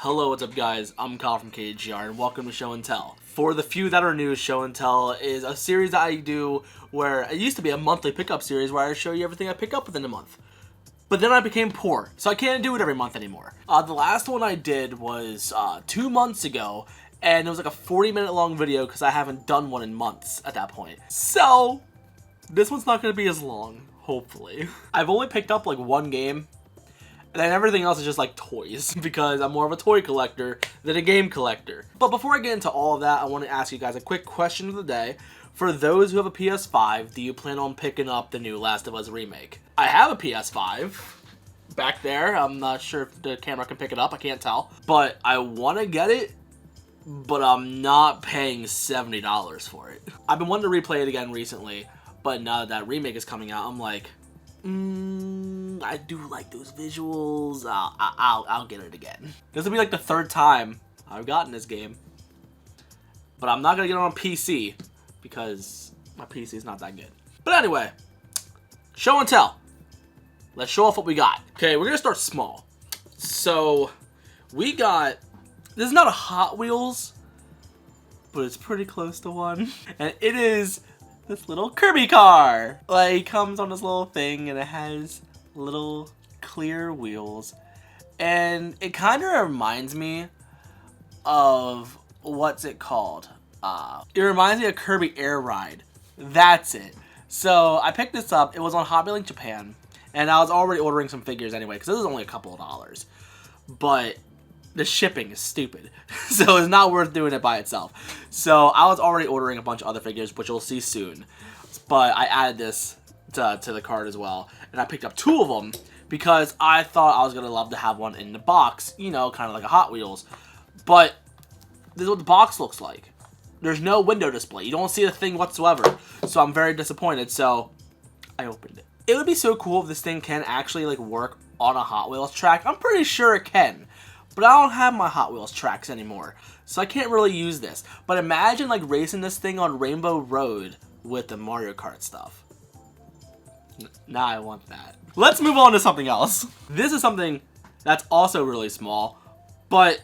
Hello, what's up guys? I'm Kyle from KGR and welcome to Show and Tell. For the few that are new, Show and Tell is a series that I do where it used to be a monthly pickup series where I show you everything I pick up within a month. But then I became poor, so I can't do it every month anymore. The last one I did was 2 months ago, and it was like a 40-minute long video because I haven't done one in months at that point. So, this one's not going to be as long, hopefully. I've only picked up like one game, and then everything else is just like toys because I'm more of a toy collector than a game collector. But before I get into all of that, I want to ask you guys a quick question of the day. For those who have a PS5, do you plan on picking up the new Last of Us remake? I have a PS5 back there. I'm not sure if the camera can pick it up. I can't tell. But I want to get it, but I'm not paying $70 for it. I've been wanting to replay it again recently, but now that that remake is coming out, I'm like, I do like those visuals. I'll get it again. This will be like the third time I've gotten this game, but I'm not gonna get it on PC because my PC is not that good. But anyway, show and tell. Let's show off what we got. Okay, we're gonna start small. So we got, this is not a Hot Wheels, but it's pretty close to one, and it is this little Kirby car. Like, it comes on this little thing and it has little clear wheels, and it kind of reminds me of, what's it called? It reminds me of Kirby Air Ride. That's it. So I picked this up. It was on Hobby Link Japan, and I was already ordering some figures anyway because this is only a couple of dollars, but the shipping is stupid, so it's not worth doing it by itself. So I was already ordering a bunch of other figures, which you'll see soon, but I added this to the cart as well, and I picked up 2 of them because I thought I was gonna love to have one in the box, you know, kind of like a Hot Wheels. But this is what the box looks like. There's no window display. You don't see the thing whatsoever, so I'm very disappointed. So I opened it. It would be so cool if this thing can actually like work on a Hot Wheels track. I'm pretty sure it can, but I don't have my Hot Wheels tracks anymore, so I can't really use this. But imagine like racing this thing on Rainbow Road with the Mario Kart stuff. Now I want that. Let's move on to something else. This is something that's also really small, but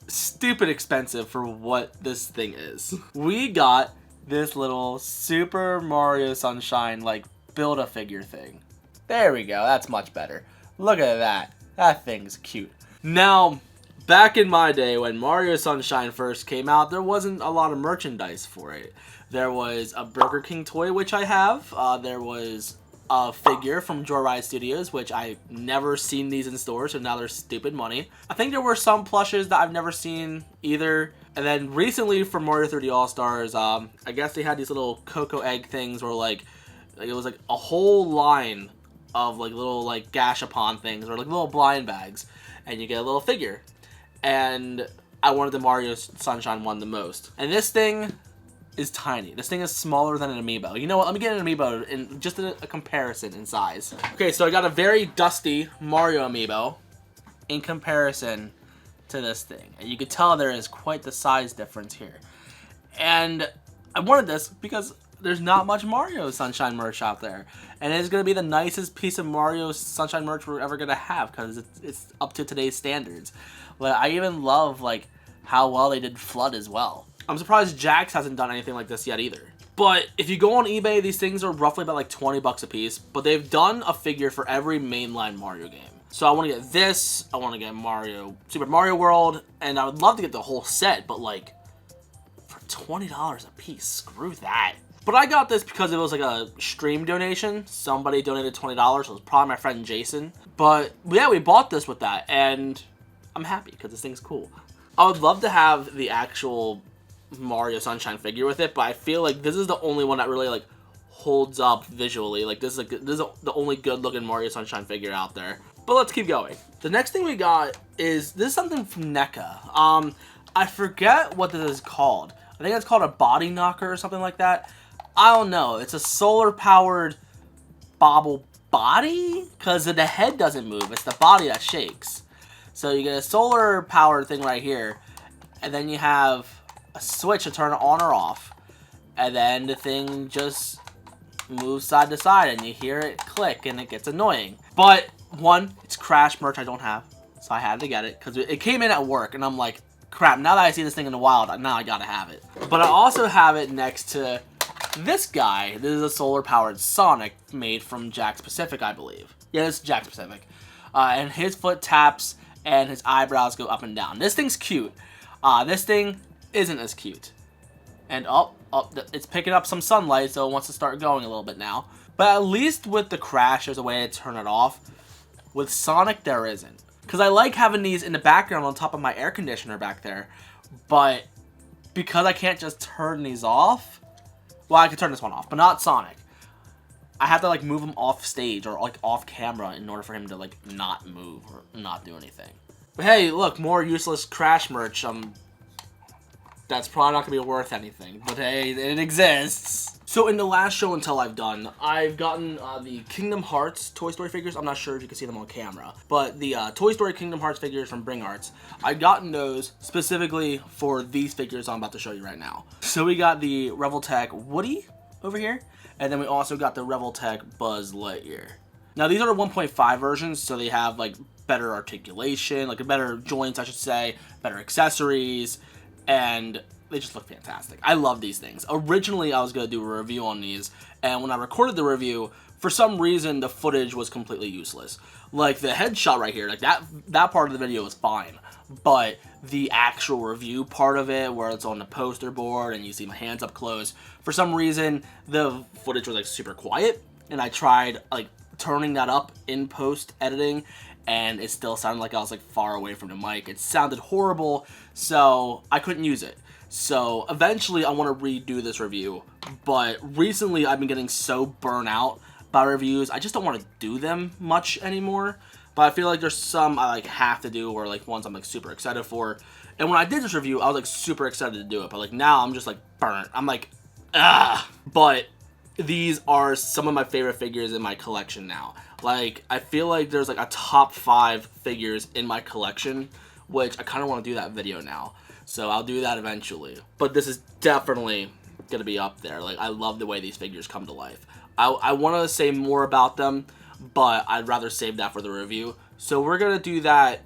stupid expensive for what this thing is. We got this little Super Mario Sunshine like Build-A-Figure thing. There we go, that's much better. Look at that. That thing's cute. Now, back in my day when Mario Sunshine first came out, there wasn't a lot of merchandise for it. There was a Burger King toy, which I have. There was a figure from Joyride Studios, which I've never seen these in stores, so now they're stupid money. I think there were some plushes that I've never seen either. And then recently for Mario 3D All-Stars, I guess they had these little cocoa egg things where like it was like a whole line of like little like gashapon things or like little blind bags, and you get a little figure. And I wanted the Mario Sunshine one the most. And this thing is tiny. This thing is smaller than an amiibo. You know what? Let me get an amiibo in just a comparison in size. Okay, so I got a very dusty Mario amiibo in comparison to this thing. And you can tell there is quite the size difference here. And I wanted this because there's not much Mario Sunshine merch out there. And it's going to be the nicest piece of Mario Sunshine merch we're ever going to have because it's up to today's standards. But I even love like how well they did Flood as well. I'm surprised Jax hasn't done anything like this yet either. But if you go on eBay, these things are roughly about like 20 bucks a piece. But they've done a figure for every mainline Mario game. So I want to get this, I want to get Super Mario World, and I would love to get the whole set, but like for $20 a piece, screw that. But I got this because it was like a stream donation. Somebody donated $20, so it was probably my friend Jason. But yeah, we bought this with that, and I'm happy because this thing's cool. I would love to have the actual Mario Sunshine figure with it, but I feel like this is the only one that really like holds up visually. Like this is the only good looking Mario Sunshine figure out there. But let's keep going. The next thing we got is this is something from NECA. I forget what this is called. I think it's called a body knocker or something like that. I don't know. It's a solar powered bobble body because the head doesn't move. It's the body that shakes. So you get a solar powered thing right here, and then you have a switch to turn it on or off, and then the thing just moves side to side and you hear it click and it gets annoying. But one, it's Crash merch I don't have, so I had to get it because it came in at work, and I'm like, crap, now that I see this thing in the wild, now I gotta have it. But I also have it next to this guy. This is a solar-powered Sonic made from Jakks Pacific, I believe. Yeah, this is Jakks Pacific. And his foot taps and his eyebrows go up and down. This thing's cute. This thing isn't as cute. And it's picking up some sunlight, so it wants to start going a little bit now. But at least with the crash, there's a way to turn it off. With Sonic, there isn't. Because I like having these in the background on top of my air conditioner back there. But because I can't just turn these off, well, I can turn this one off, but not Sonic. I have to like move him off stage or like off camera in order for him to like not move or not do anything. But hey, look, more useless Crash merch. That's probably not gonna be worth anything, but hey, it exists. So in the last show and tell I've done, I've gotten the Kingdom Hearts Toy Story figures. I'm not sure if you can see them on camera, but the Toy Story Kingdom Hearts figures from Bring Arts, I've gotten those specifically for these figures I'm about to show you right now. So we got the Revoltech Woody over here, and then we also got the Revoltech Buzz Lightyear. Now these are the 1.5 versions, so they have like better articulation, like better joints, I should say, better accessories, and they just look fantastic. I love these things. Originally, I was going to do a review on these, and when I recorded the review, for some reason, the footage was completely useless. Like, the headshot right here, like, that part of the video is fine, but the actual review part of it, where it's on the poster board, and you see my hands up close, for some reason, the footage was, like, super quiet, and I tried, like, turning that up in post-editing, and it still sounded like I was, like, far away from the mic. It sounded horrible, so I couldn't use it. So eventually I want to redo this review, but recently I've been getting so burnt out by reviews, I just don't want to do them much anymore. But I feel like there's some I like have to do, or like ones I'm like super excited for. And when I did this review, I was like super excited to do it, but like now I'm just like burnt. I'm like, ah. But these are some of my favorite figures in my collection now. Like, I feel like there's like a top 5 figures in my collection, which I kind of want to do that video now. So I'll do that eventually. But this is definitely going to be up there. Like, I love the way these figures come to life. I want to say more about them, but I'd rather save that for the review. So we're going to do that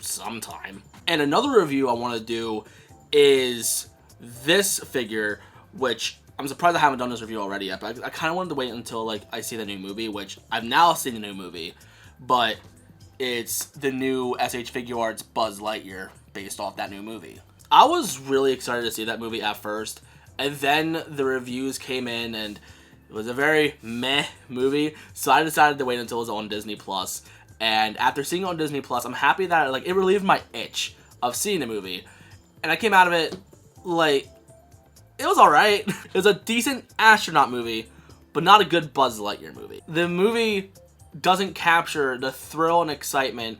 sometime. And another review I want to do is this figure, which I'm surprised I haven't done this review already yet, but I kind of wanted to wait until like I see the new movie, which I've now seen the new movie, but it's the new SH Figuarts Buzz Lightyear based off that new movie. I was really excited to see that movie at first, and then the reviews came in and it was a very meh movie, so I decided to wait until it was on Disney Plus. And after seeing it on Disney Plus, I'm happy that like it relieved my itch of seeing the movie. And I came out of it like, it was alright. It was a decent astronaut movie, but not a good Buzz Lightyear movie. The movie doesn't capture the thrill and excitement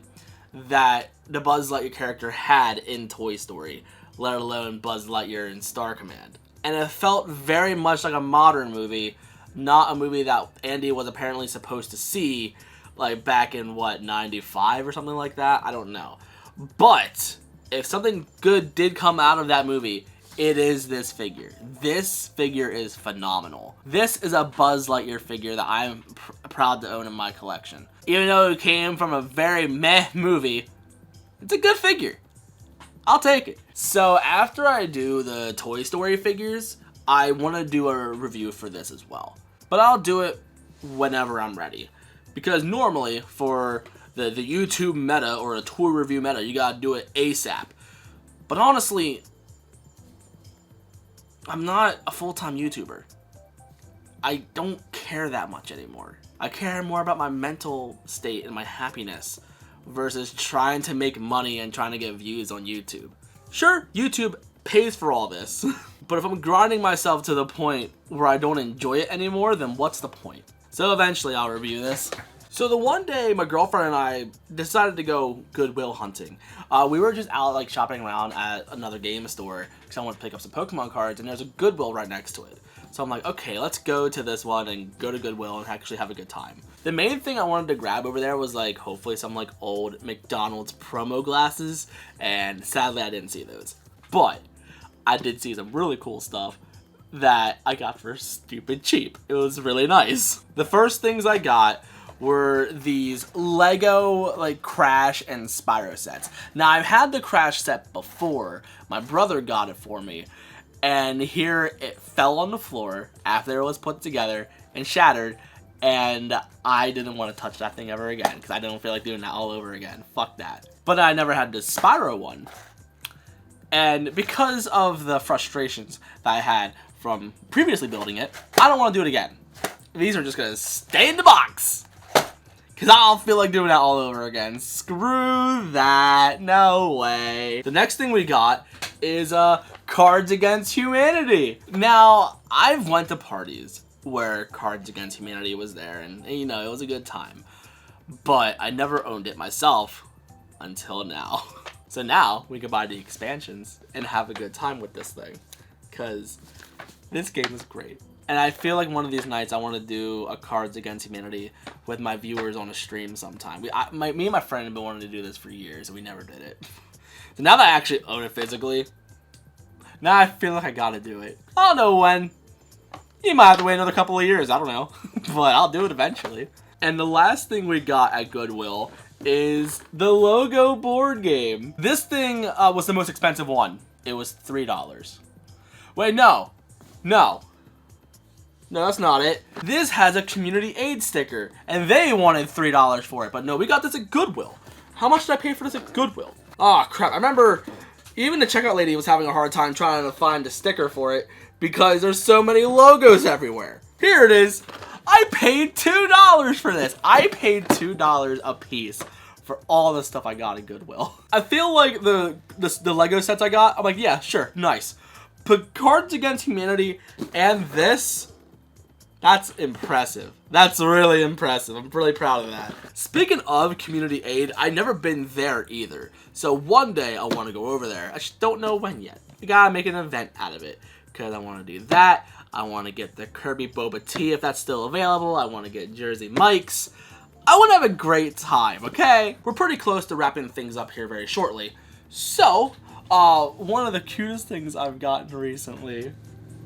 that the Buzz Lightyear character had in Toy Story, let alone Buzz Lightyear in Star Command. And it felt very much like a modern movie, not a movie that Andy was apparently supposed to see, like back in, what, 95 or something like that? I don't know. But if something good did come out of that movie, it is this figure. This figure is phenomenal. This is a Buzz Lightyear figure that I'm proud to own in my collection. Even though it came from a very meh movie, it's a good figure. I'll take it. So after I do the Toy Story figures, I want to do a review for this as well. But I'll do it whenever I'm ready. Because normally, for the YouTube meta or a toy review meta, you gotta do it ASAP. But honestly, I'm not a full-time YouTuber. I don't care that much anymore. I care more about my mental state and my happiness versus trying to make money and trying to get views on YouTube. Sure, YouTube pays for all this, but if I'm grinding myself to the point where I don't enjoy it anymore, then what's the point? So eventually I'll review this. So the one day my girlfriend and I decided to go Goodwill hunting. We were just out like shopping around at another game store because I wanted to pick up some Pokemon cards, and there's a Goodwill right next to it. So I'm like, okay, let's go to this one and go to Goodwill and actually have a good time. The main thing I wanted to grab over there was like hopefully some like old McDonald's promo glasses, and sadly I didn't see those. But I did see some really cool stuff that I got for stupid cheap. It was really nice. The first things I got were these Lego like Crash and Spyro sets. Now I've had the Crash set before. My brother got it for me, and here it fell on the floor after it was put together and shattered, and I didn't want to touch that thing ever again because I don't feel like doing that all over again. Fuck that. But I never had the Spyro one, and because of the frustrations that I had from previously building it, I don't want to do it again. These are just gonna stay in the box because I don't feel like doing that all over again. Screw that. No way. The next thing we got is Cards Against Humanity. Now, I've went to parties where Cards Against Humanity was there, and you know, it was a good time. But I never owned it myself until now. So now we can buy the expansions and have a good time with this thing, because this game is great. And I feel like one of these nights I want to do a Cards Against Humanity with my viewers on a stream sometime. Me and my friend have been wanting to do this for years, and we never did it. So now that I actually own it physically, now I feel like I gotta do it. I don't know when. You might have to wait another couple of years, I don't know. But I'll do it eventually. And the last thing we got at Goodwill is the Logo board game. This thing was the most expensive one. It was $3. Wait, no. No, that's not it. This has a community aid sticker, and they wanted $3 for it. But no, we got this at Goodwill. How much did I pay for this at Goodwill? Oh, crap. I remember even the checkout lady was having a hard time trying to find a sticker for it because there's so many logos everywhere. Here it is. I paid $2 for this. I paid $2 a piece for all the stuff I got at Goodwill. I feel like the Lego sets I got, I'm like, yeah, sure, nice. But Cards Against Humanity and this, that's impressive. That's really impressive. I'm really proud of that. Speaking of community aid, I've never been there either. So one day I want to go over there. I just don't know when yet. You gotta make an event out of it. Because I want to do that. I want to get the Kirby Boba Tea if that's still available. I want to get Jersey Mike's. I want to have a great time, okay? We're pretty close to wrapping things up here very shortly. So, one of the cutest things I've gotten recently,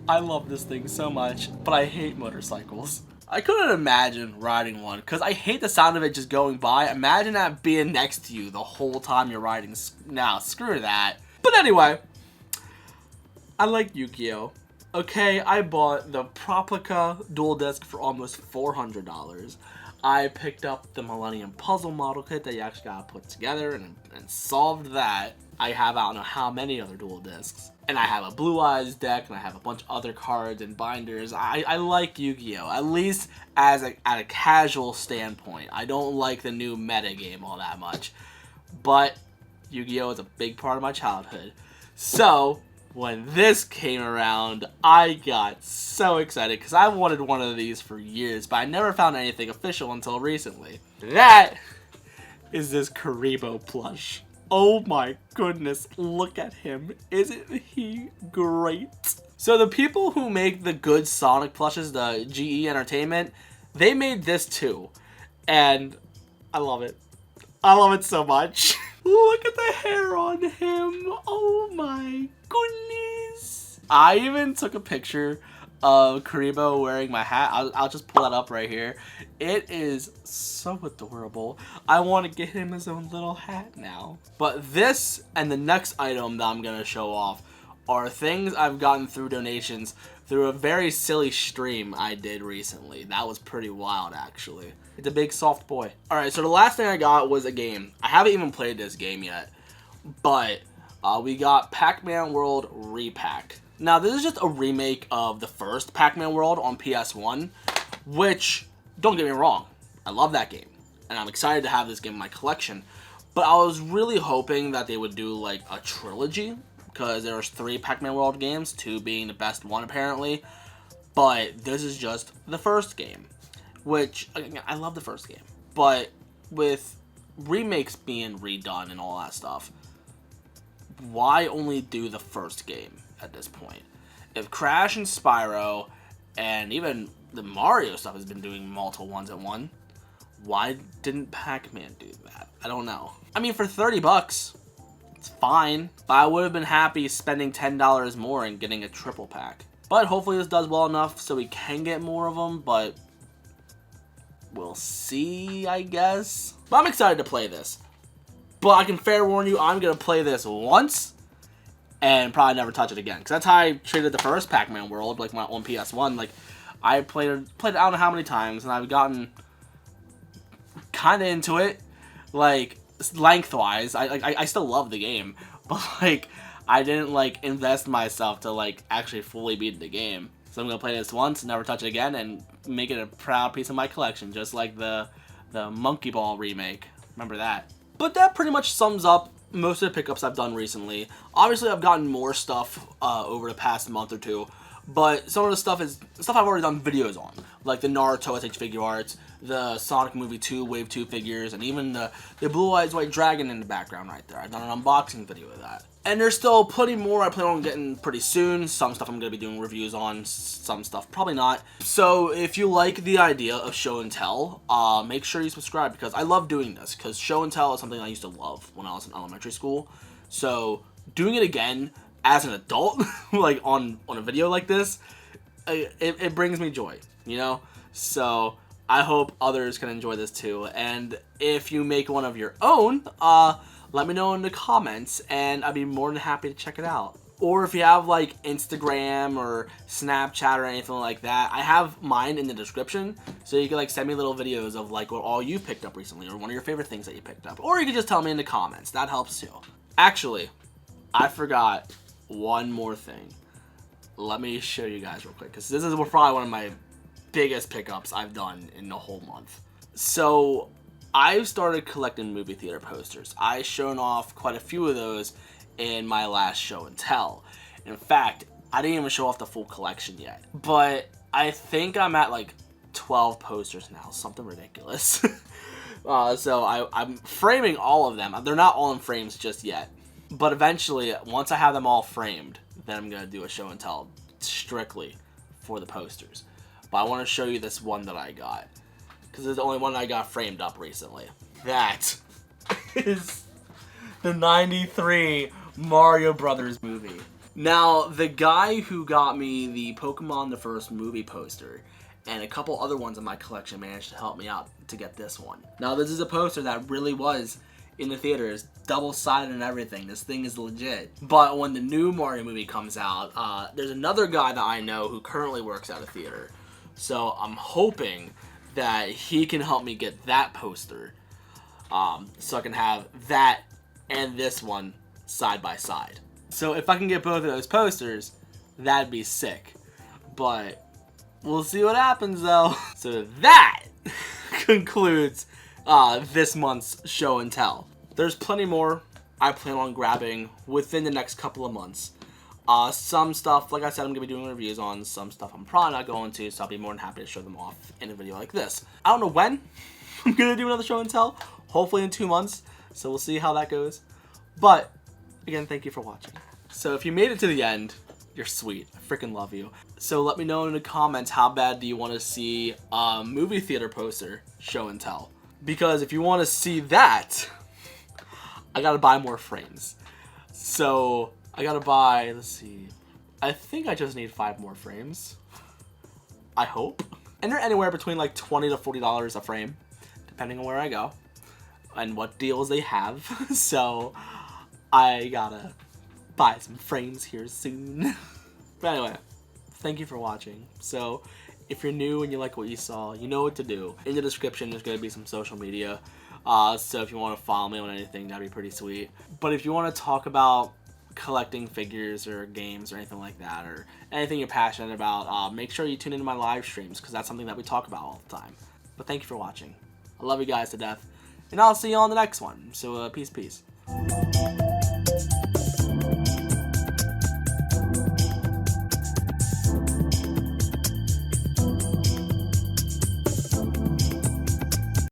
I love this thing so much, but I hate motorcycles. I couldn't imagine riding one, because I hate the sound of it just going by. Imagine that being next to you the whole time you're riding. Now, screw that. But anyway, I like Yu-Gi-Oh! Okay, I bought the Proplica Dual Disc for almost $400. I picked up the Millennium Puzzle model kit that you actually gotta put together and solved that. I have I don't know how many other dual discs. And I have a Blue Eyes deck, and I have a bunch of other cards and binders. I like Yu-Gi-Oh! At least at a casual standpoint. I don't like the new meta game all that much. But Yu-Gi-Oh! Is a big part of my childhood. So, when this came around, I got so excited because I wanted one of these for years, but I never found anything official until recently. That is this Karibo plush. Oh my goodness, look at him. Isn't he great? So the people who make the good Sonic plushes, the GE Entertainment, they made this too. And I love it. I love it so much. Look at the hair on him. Oh my goodness. I even took a picture of Karibo wearing my hat. I'll just pull that up right here. It is so adorable. I want to get him his own little hat now. But this and the next item that I'm going to show off are things I've gotten through donations through a very silly stream I did recently. That was pretty wild, actually. It's a big soft boy. Alright, so the last thing I got was a game. I haven't even played this game yet, but we got Pac-Man World Repack. Now, this is just a remake of the first Pac-Man World on PS1, which, don't get me wrong, I love that game, and I'm excited to have this game in my collection, but I was really hoping that they would do, like, a trilogy, because there's 3 Pac-Man World games, 2 being the best one, apparently, but this is just the first game, which, again, I love the first game, but with remakes being redone and all that stuff, why only do the first game at this point? If Crash and Spyro and even the Mario stuff has been doing multiple ones at one, why didn't Pac-Man do that? I don't know. I mean, for 30 bucks, it's fine, but I would have been happy spending $10 more and getting a triple pack. But hopefully this does well enough so we can get more of them, but we'll see, I guess. But I'm excited to play this. But I can fair warn you, I'm going to play this once and probably never touch it again. Because that's how I treated the first Pac-Man World, like, on PS1. Like, I played it I don't know how many times, and I've gotten kind of into it. Like, lengthwise, I still love the game. But, like, I didn't, like, invest myself to, like, actually fully beat the game. So I'm going to play this once, never touch it again, and make it a proud piece of my collection. Just like the Monkey Ball remake. Remember that. But that pretty much sums up most of the pickups I've done recently. Obviously, I've gotten more stuff over the past month or two, but some of the stuff is stuff I've already done videos on, like the Naruto SH figure arts, the Sonic Movie 2 Wave 2 figures, and even the Blue Eyes White Dragon in the background right there. I've done an unboxing video of that. And there's still plenty more I plan on getting pretty soon. Some stuff I'm going to be doing reviews on, some stuff probably not. So if you like the idea of show and tell, make sure you subscribe, because I love doing this, because show and tell is something I used to love when I was in elementary school. So doing it again as an adult, like on a video like this, it brings me joy, you know? So I hope others can enjoy this too. And if you make one of your own, let me know in the comments, and I'd be more than happy to check it out. Or if you have, like, Instagram or Snapchat or anything like that, I have mine in the description, so you can, like, send me little videos of, like, what all you picked up recently, or one of your favorite things that you picked up. Or you can just tell me in the comments. That helps too. Actually, I forgot one more thing. Let me show you guys real quick, because this is probably one of my biggest pickups I've done in the whole month. So I've started collecting movie theater posters. I've shown off quite a few of those in my last show and tell. In fact, I didn't even show off the full collection yet. But I think I'm at like 12 posters now, something ridiculous. So I'm framing all of them. They're not all in frames just yet. But eventually, once I have them all framed, then I'm going to do a show and tell strictly for the posters. But I want to show you this one that I got, because it's the only one I got framed up recently. That is the 93 Mario Brothers movie. Now, the guy who got me the Pokemon the First movie poster and a couple other ones in my collection managed to help me out to get this one. Now, this is a poster that really was in the theaters, double-sided and everything. This thing is legit. But when the new Mario movie comes out, there's another guy that I know who currently works at a theater. So I'm hoping that he can help me get that poster, so I can have that and this one side by side. So if I can get both of those posters, that'd be sick. But we'll see what happens though. So that concludes this month's show and tell. There's plenty more I plan on grabbing within the next couple of months. Some stuff, like I said, I'm going to be doing reviews on. Some stuff I'm probably not going to, so I'll be more than happy to show them off in a video like this. I don't know when I'm going to do another show and tell. Hopefully in 2 months, so we'll see how that goes. But, again, thank you for watching. So if you made it to the end, you're sweet. I freaking love you. So let me know in the comments, how bad do you want to see a movie theater poster show and tell? Because if you want to see that, I got to buy more frames. So I gotta buy, let's see, I think I just need 5 more frames. I hope. And they're anywhere between like $20 to $40 a frame, depending on where I go and what deals they have. So I gotta buy some frames here soon. But anyway, thank you for watching. So if you're new and you like what you saw, you know what to do. In the description, there's gonna be some social media. So if you want to follow me on anything, that'd be pretty sweet. But if you want to talk about collecting figures or games or anything like that, or anything you're passionate about, make sure you tune into my live streams, because that's something that we talk about all the time. But thank you for watching. I love you guys to death, and I'll see you on the next one. So peace.